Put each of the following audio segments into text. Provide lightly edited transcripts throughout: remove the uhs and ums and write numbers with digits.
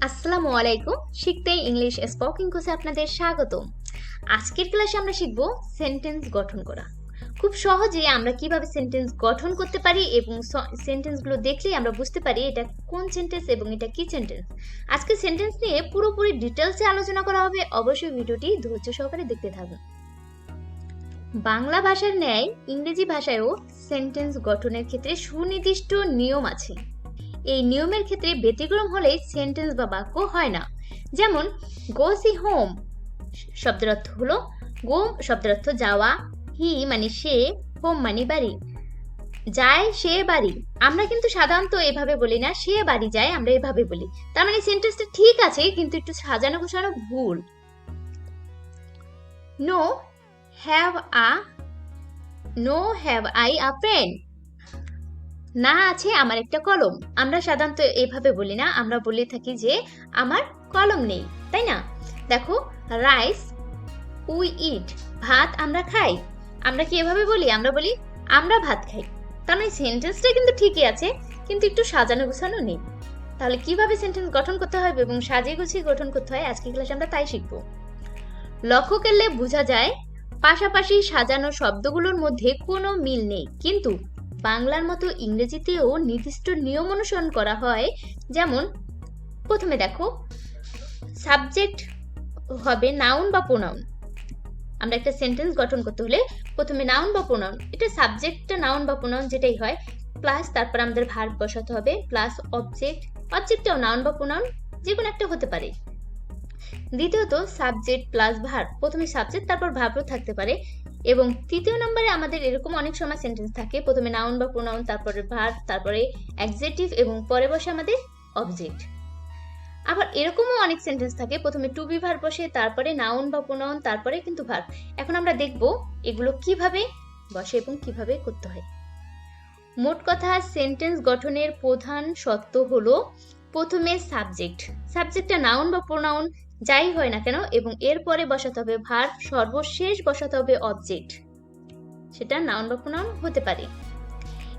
আসসালামু আলাইকুম। শিখতেই ইংলিশ স্পোকিং কোর্সে আপনাদের স্বাগতম। আজকের ক্লাসে আমরা শিখব সেন্টেন্স গঠন করা। খুব সহজেই আমরা কিভাবে সেন্টেন্স গঠন করতে পারি এবং সেন্টেন্সগুলো দেখলেই আমরা বুঝতে পারি এটা কোন সেন্টেন্স এবং এটা কি সেন্টেন্স। আজকে সেন্টেন্স নিয়ে পুরোপুরি ডিটেলসে আলোচনা করা হবে। অবশ্যই ভিডিওটি ধৈর্য সহকারে দেখতে থাকুন। বাংলা ভাষার ন্যায় ইংরেজি ভাষায়ও সেন্টেন্স গঠনের ক্ষেত্রে সুনির্দিষ্ট নিয়ম আছে। এই নিয়মের ক্ষেত্রে ব্যতিক্রম হলে সেন্টেন্স বা বাক্য হয় না। যেমন গো সি হোম শব্দের অর্থ হলো গো শব্দের অর্থ যাওয়া, হি মানে সে, হোম মানে বাড়ি। যায় সে বাড়ি, আমরা কিন্তু সাধারণত এভাবে বলি না, সে বাড়ি যায় আমরা এভাবে বলি। তার মানে সেন্টেন্সটা ঠিক আছে কিন্তু একটু সাজানো গোছানো ভুল। No have I a pen, না আছে আমার একটা কলম। আমরা সাধারণত এভাবে বলি না, আমরা বলে থাকি যে আমার কলম নেই, তাই না? দেখো রাইস উই ইট, ভাত আমরা খাই। আমরা কি এভাবে বলি? আমরা বলি আমরা ভাত খাই। তার মানে সেন্টেন্সটা কিন্তু ঠিকই আছে কিন্তু একটু সাজানো গোছানো নেই। তাহলে কিভাবে সেন্টেন্স গঠন করতে হয় এবং সাজিয়ে গুছিয়ে গঠন করতে হয় আজকে ক্লাসে আমরা তাই শিখবো। লক্ষ্য করলে বোঝা যায় পাশাপাশি সাজানো শব্দগুলোর মধ্যে কোনো মিল নেই, কিন্তু বাংলার মতো ইংরেজিতেও নির্দিষ্ট নিয়ম অনুসরণ করা হয়। যেমন প্রথমে দেখো সাবজেক্ট হবে নাউন বা প্রোনাউন। আমরা একটা সেন্টেন্স গঠন করতে হলে প্রথমে নাউন বা প্রোনাউন, এটা সাবজেক্টটা নাউন বা প্রোনাউন যেটাই হয়, প্লাস তারপর আমাদের ভার্ব বসাতে হবে, প্লাস অবজেক্টটাও নাউন বা প্রোনাউন যে কোনো একটা হতে পারে। দ্বিতীয়ত সাবজেক্ট প্লাস ভার্ব, প্রথমে সাবজেক্ট তারপর ভার্বও থাকতে পারে। এবং তৃতীয় নম্বরে আমাদের এরকম অনেক সময় সেন্টেন্স থাকে প্রথমে নাউন বা প্রোনাউন তারপরে ভার্ব তারপরে অ্যাডজেক্টিভ এবং পরে বসে আমাদের অবজেক্ট। আবার এরকমও অনেক সেন্টেন্স থাকে প্রথমে টু বি ভার্ব বসে তারপরে নাউন বা প্রোনাউন তারপরে কিন্তু ভার্ব। এখন আমরা দেখব এগুলো কিভাবে বসে এবং কিভাবে করতে হয়। মোট কথা সেন্টেন্স গঠনের প্রধান সত্য হলো প্রথমে সাবজেক্টটা নাউন বা প্রোনাউন যাই হয় না কেন এবং এরপরে বসাতে হবে ভার্ব, সর্বশেষ বসাতে হবে অবজেক্ট, সেটা নাউন বা প্রোনাউন হতে পারে।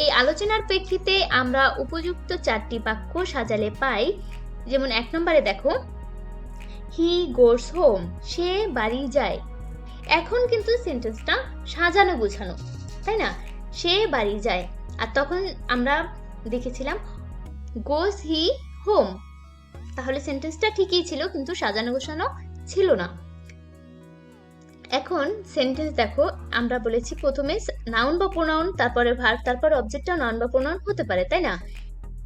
এই আলোচনার প্রেক্ষিতে আমরা উপযুক্ত চারটি বাক্য সাজালে পাই। যেমন 1 নম্বরে দেখো হি গোস হোম, সে বাড়ি যায়। এখন কিন্তু সেন্টেন্সটা সাজানো গোছানো, তাই না? সে বাড়ি যায়, আর তখন আমরা দেখেছিলাম গোস হি হোম, তাহলে সেন্টেন্সটা ঠিকই ছিল কিন্তু সাজানো গোছানো ছিল না। এখন সেন্টেন্স দেখো আমরা বলেছি প্রথমে নাউন বা প্রোনাউন তারপরে ভার্ব তারপরে অবজেক্টটাও নাউন বা প্রোনাউন হতে পারে, তাই না?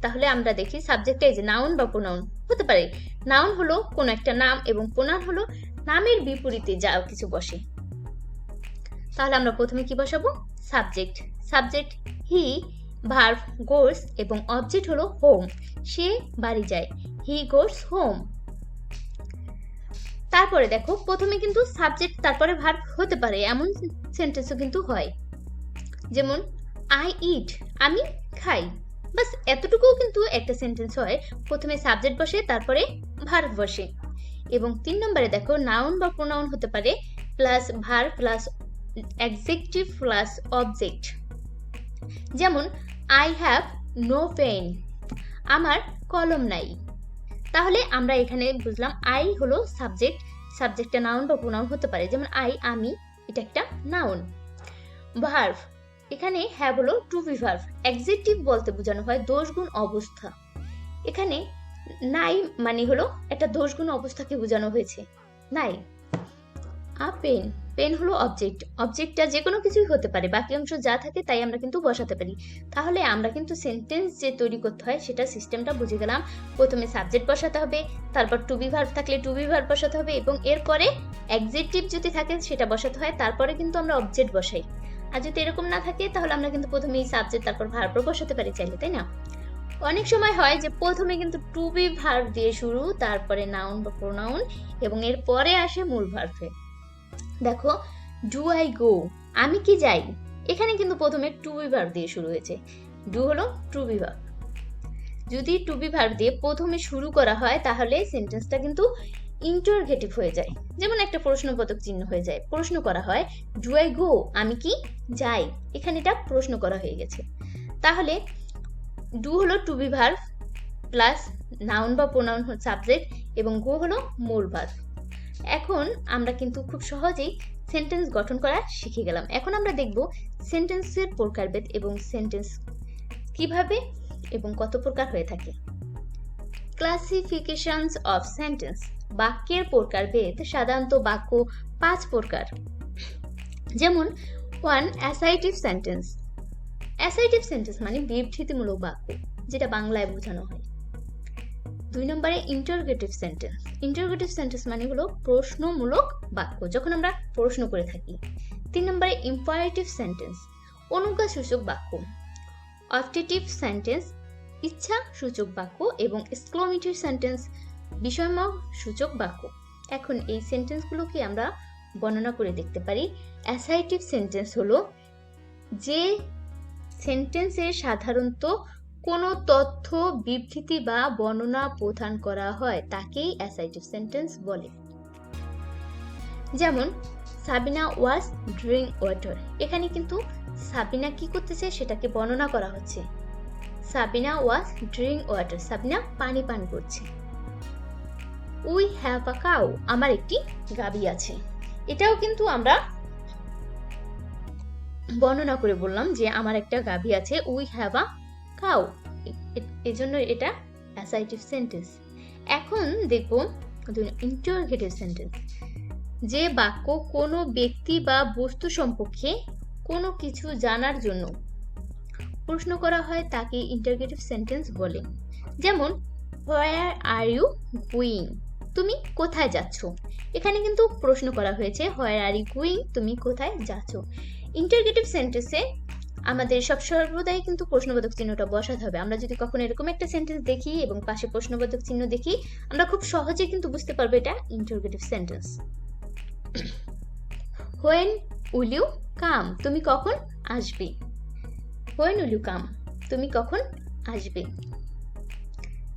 তাহলে আমরা দেখি সাবজেক্টটা এই যে নাউন বা প্রোনাউন হতে পারে। নাউন হলো কোন একটা নাম এবং প্রোনাউন হলো নামের বিপরীতে যা কিছু বসে। তাহলে আমরা প্রথমে কি বসাবো? সাবজেক্ট হি, ভার্ব গোস এবং অবজেক্ট হলো হোম, সে বাড়ি যায়, হি গোস হোম। তারপরে দেখো প্রথমে কিন্তু সাবজেক্ট তারপরে ভার্ব হতে পারে, এমন সেন্টেন্সও কিন্তু হয়। যেমন আই ইট, আমি খাই। বাস এতটুকুও কিন্তু একটা সেন্টেন্স হয়, প্রথমে সাবজেক্ট বসে তারপরে ভার্ব বসে। এবং 3 নম্বরে দেখো নাউন বা প্রোনাউন হতে পারে plus verb plus adjective plus object. যেমন আই হ্যাভ নো পেন, আমার কলম নাই। তাহলে আমরা এখানে বুঝলাম আই হলো সাবজেক্টটা নাউন বা প্রোনাউন হতে পারে। যেমন আই আমি, এটা একটা নাউন। ভার্ব এখানে হ্যাভ হলো টু বি ভার্ব, অ্যাডজেক্টিভ বলতে বোঝানো হয় দোষগুণ অবস্থা। এখানে নাই মানে হলো একটা দোষগুণ অবস্থাকে বোঝানো হয়েছে, নাই। আ পেন হলো অবজেক্টটা যে কোনো কিছুই হতে পারে, বাকি অংশ যা থাকে তাই আমরা কিন্তু বসাতে পারি। তাহলে আমরা কিন্তু সেন্টেন্স যে তৈরি করতে হয় সেটা সিস্টেমটা বুঝে গেলাম। প্রথমে সাবজেক্ট বসাতে হবে, তারপর টু বি ভার্ব থাকলে টু বি ভার্ব বসাতে হবে এবং এরপরে অ্যাডজেক্টিভ যদি থাকে সেটা বসাতে হয়, তারপরে কিন্তু আমরা অবজেক্ট বসাই। আর যদি এরকম না থাকে তাহলে আমরা কিন্তু প্রথমেই সাবজেক্ট তারপর ভার্ব বসাতে পারি চাইলে, তাই না? অনেক সময় হয় যে প্রথমে কিন্তু টু বি ভার্ব দিয়ে শুরু, তারপরে নাউন বা প্রোনাউন এবং এরপরে আসে মূল ভার্বে। দেখো ডু আই গো, আমি কি যাই, এখানে কিন্তু প্রথমে টু বি ভার্ব দিয়ে শুরু হয়েছে। ডু হলো টু বি ভার্ব। যদি টু বি ভার্ব দিয়ে প্রথমে শুরু করা হয় তাহলে সেন্টেন্সটা কিন্তু ইন্টারোগেটিভ হয়ে যায়, যেমন একটা প্রশ্নবোধক চিহ্ন হয়ে যায়। প্রশ্ন করা হয় ডু আই গো, আমি কি যাই, এখানে এটা প্রশ্ন করা হয়ে গেছে। তাহলে ডু হলো to be verb, plus noun বা প্রোনাউন সাবজেক্ট এবং গো হলো মূল ভার্ব। এখন আমরা কিন্তু খুব সহজেই সেন্টেন্স গঠন করা শিখে গেলাম। এখন আমরা দেখব সেন্টেন্সের প্রকারভেদ এবং সেন্টেন্স কিভাবে এবং কত প্রকার হয়ে থাকে। Classifications of sentence. বাক্যের প্রকারভেদ। সাধারণত বাক্য 5 প্রকার। যেমন 1 অ্যাসার্টিভ সেন্টেন্স। অ্যাসার্টিভ সেন্টেন্স মানে বিবৃতিমূলক বাক্য, যেটা বাংলায় বোঝানো হয়। 2 নম্বরে ইন্টারোগেটিভ সেন্টেন্স। ইন্টারোগেটিভ সেন্টেন্স মানে হলো প্রশ্নমূলক বাক্য, যখন আমরা প্রশ্ন করে থাকি। 3 নম্বরে ইম্পারেটিভ সেন্টেন্স, অনুজ্ঞাসূচক বাক্য। অবজেক্টিভ সেন্টেন্স, ইচ্ছা সূচক বাক্য। এবং এক্সক্লেমেটরি সেন্টেন্স, বিষয়ময় সূচক বাক্য। এখন এই সেন্টেন্সগুলোকে আমরা বর্ণনা করে দেখতে পারি। অ্যাসার্টিভ সেন্টেন্স হলো যে সেন্টেন্সে সাধারণত কোনো তথ্য, বিবৃতি বা বর্ণনা প্রদান করা হয় তাকেই অ্যাসার্টিভ সেন্টেন্স বলে। যেমন সাবিনা ওয়াজ ড্রিঙ্ক ওয়াটার। এখানে কিন্তু সাবিনা কি করতেছে সেটাকে বর্ণনা করা হচ্ছে। সাবিনা ওয়াজ ড্রিঙ্ক ওয়াটার, সাবিনা পানি পান করছে। উই হ্যাভ আ কাউ, আমার একটি গাভী আছে। এটাও কিন্তু আমরা বর্ণনা করে বললাম যে আমার একটা গাভী আছে, উই হ্যাভ আ কাউ, এজন্য এটা অ্যাসার্টিভ সেন্টেন্স। এখন দেখব ইন্টারোগেটিভ সেন্টেন্স। যে বাক্য কোনো ব্যক্তি বা বস্তু সম্পর্কে কোনো কিছু জানার জন্য প্রশ্ন করা হয় তাকে ইন্টারোগেটিভ সেন্টেন্স বলে। যেমন হোয়ার আর ইউ গোয়িং, তুমি কোথায় যাচ্ছ। এখানে কিন্তু প্রশ্ন করা হয়েছে, হোয়ার আর ইউ গোয়িং, তুমি কোথায় যাচ্ছ। ইন্টারোগেটিভ সেন্টেন্সে আমাদের সর্বদাই কিন্তু প্রশ্নবোধক চিহ্নটা বসাতে হবে। আমরা যদি কখনো এরকম একটা সেন্টেন্স দেখি এবং পাশে প্রশ্নবোধক চিহ্ন দেখি, আমরা খুব সহজে কিন্তু বুঝতে পারবো এটা interrogative sentence. When will you come, তুমি কখন আসবে। হোয়েন উইল ইউ কাম, তুমি কখন আসবে।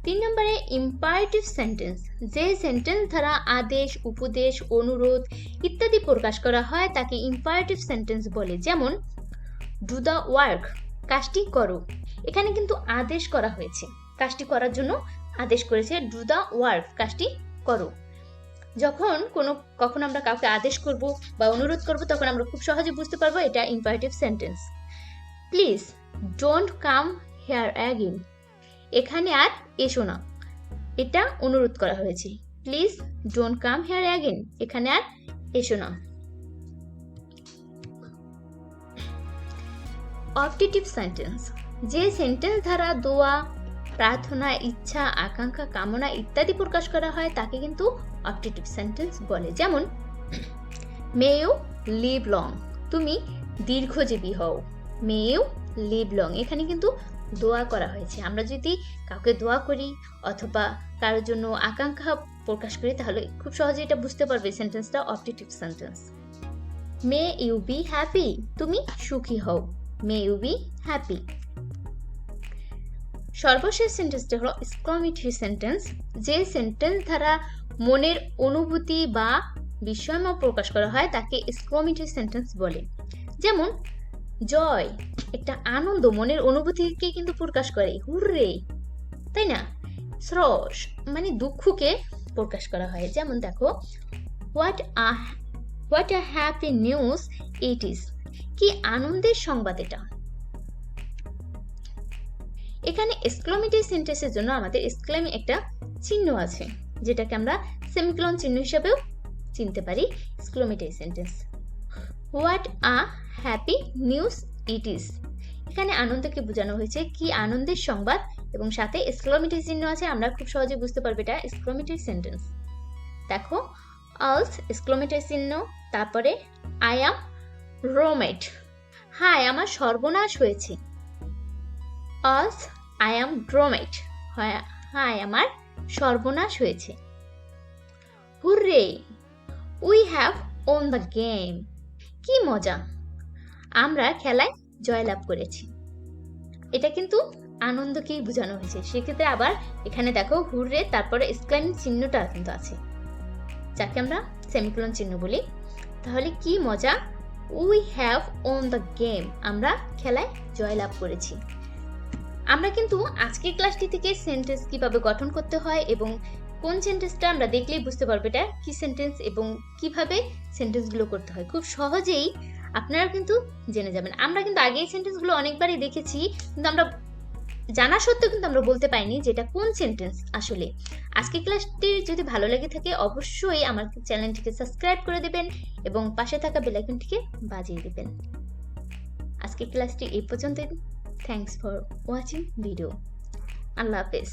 3 নম্বরে ইম্পারেটিভ সেন্টেন্স। যে সেন্টেন্স দ্বারা আদেশ, উপদেশ, অনুরোধ ইত্যাদি প্রকাশ করা হয় তাকে ইম্পারেটিভ সেন্টেন্স বলে। যেমন ডু দ্য ওয়ার্ক, কাজটি করো। এখানে কিন্তু আদেশ করা হয়েছে, কাজটি করার জন্য আদেশ করেছে, ডু দ্য ওয়ার্ক, কাজটি করো। কখন আমরা কাউকে আদেশ করব বা অনুরোধ করব তখন আমরা খুব সহজে বুঝতে পারবো এটা imperative sentence. Please don't come here again, এখানে আর এসো না, এটা অনুরোধ করা হয়েছে। Please don't come here again, এখানে আর এসো না। Objective sentence. যে সেন্টেন্স দ্বারা দোয়া, প্রার্থনা, ইচ্ছা, আকাঙ্ক্ষা, কামনা ইত্যাদি প্রকাশ করা হয় তাকে কিন্তু অবজেক্টিভ সেন্টেন্স বলে। যেমন মে ইউ লিভ লং, তুমি দীর্ঘজীবী হও। মে ইউ লিভ লং, এখানে কিন্তু দোয়া করা হয়েছে। আমরা যদি কাউকে দোয়া করি অথবা কারোর জন্য আকাঙ্ক্ষা প্রকাশ করি তাহলে খুব সহজে এটা বুঝতে পারবে সেন্টেন্সটা objective sentence. May you be happy, তুমি সুখী হও। May you be happy. সর্বশেষ সেন্টেন্সটা হলো এক্সক্লেমেটরি সেন্টেন্স। যে সেন্টেন্স দ্বারা মনের অনুভূতি বা বিস্ময় প্রকাশ করা হয় তাকে এক্সক্লেমেটরি সেন্টেন্স বলে। যেমন জয়, একটা আনন্দ, মনের অনুভূতিকে কিন্তু প্রকাশ করে, হুররে, তাই না। স্রোস মানে দুঃখকে প্রকাশ করা হয়। যেমন দেখো what a happy news it is, কি আনন্দের সংবাদ এটা। এখানে এক্সক্লেমেটরি সেন্টেন্সের জন্য আমাদের এক্সক্লেম একটা চিহ্ন আছে, যেটাকে আমরা সেমিকোলন চিহ্ন হিসেবেও চিনতে পারি। Exclamatory sentence what a happy news it is, এখানে আনন্দকে বোঝানো হয়েছে, কি আনন্দের সংবাদ, এবং সাথে এক্সক্লেমেটরি চিহ্ন আছে, আমরা খুব সহজে বুঝতে পারবো এটা এক্সক্লেমেটরি সেন্টেন্স। দেখো অলস এক্সক্লেমেটরি চিহ্ন, তারপরে আই অ্যাম রোমেড, হায় আমার সর্বনাশ হয়েছে। অলস আই অ্যাম রোমেড, হায় আমার সর্বনাশ হয়েছে। Hurrah we have won the game, কি মজা, আমরা খেলায় জয়লাভ করেছি। এটা কিন্তু আনন্দকেই বোঝানো হয়েছে। সেক্ষেত্রে আবার এখানে দেখো হুররে, তারপরে এক্সক্লেম চিহ্নটা কিন্তু আছে, যাকে আমরা সেমিকোলন চিহ্ন বলি। তাহলে কি মজা, we have won the game, আমরা খেলায় জয়লাভ করেছি। আমরা কিন্তু আজকের ক্লাসটি থেকে সেন্টেন্স কিভাবে গঠন করতে হয় এবং কোন সেন্টেন্সটা আমরা দেখলেই বুঝতে পারবো এটা কি সেন্টেন্স এবং কিভাবে সেন্টেন্সগুলো করতে হয় খুব সহজেই আপনারা কিন্তু জেনে যাবেন। আমরা কিন্তু আগে এই সেন্টেন্সগুলো অনেকবারই দেখেছি, কিন্তু আমরা জানা সত্ত্বেও কিন্তু আমরা বলতে পারিনি যে এটা কোন সেন্টেন্স আসলে। আজকের ক্লাসটি যদি ভালো লেগে থাকে অবশ্যই আমার চ্যানেলটিকে সাবস্ক্রাইব করে দেবেন এবং পাশে থাকা বেল আইকনটিকে বাজিয়ে দেবেন। আজকের ক্লাসটি এই পর্যন্তই। Thanks for watching video. আল্লাহ হাফেজ।